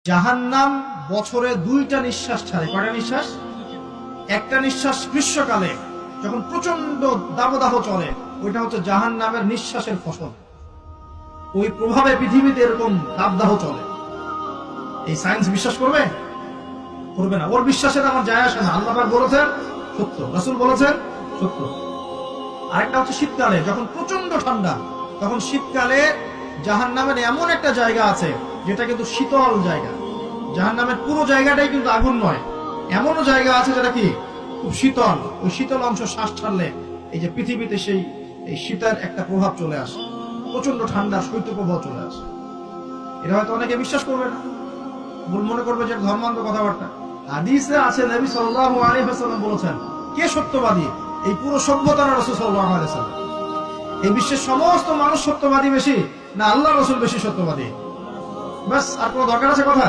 জাহান্নাম বছরে 2টা নিঃশ্বাস ছাড়ে। কয়টা নিঃশ্বাস? একটা নিঃশ্বাস গ্রীষ্মকালে যখন প্রচন্ড দাবদাহ চলে, ওইটা হচ্ছে জাহান্নামের নিঃশ্বাসের ফসল। ওই প্রভাবে পৃথিবীতে এরকম দাবদাহ চলে। এই সায়েন্স বিশ্বাস করবে? করবে না। ওর বিশ্বাসের আমার যায় আসে না। আল্লাহ পাক বলেছেন সত্য, রাসূল বলেছেন সত্য। আরেকটা হচ্ছে শীতকালে যখন প্রচন্ড ঠান্ডা, তখন শীতকালে জাহান্নামের এমন একটা জায়গা আছে যেটা কিন্তু শীতল জায়গা। জাহান্নামের পুরো জায়গাটাই কিন্তু আগুন নয়, এমনও জায়গা আছে যেটা কি খুব শীতল। ওই শীতল অংশ শ্বাস ছাড়লে এই যে পৃথিবীতে সেই এই শীতের একটা প্রভাব চলে আসে, প্রচন্ড ঠান্ডা শৈত্যপ্রবাহ চলে আসে। এটা হয়তো অনেকে বিশ্বাস করবে না, মনে করবে যে ধর্মান্ধ কথাবার্তা। হাদিসে আছে নবী সাল্লাল্লাহু আলাইহি ওয়াসাল্লাম বলেছেন, কে সত্যবাদী? এই পুরো সভ্যতার রাসূল সাল্লাল্লাহু আলাইহি ওয়াসাল্লাম। এই বিশ্বের সমস্ত মানুষ সত্যবাদী বেশি না আল্লাহ রাসূল বেশি সত্যবাদী? বাস, আর কোনো দরকার আছে কথা?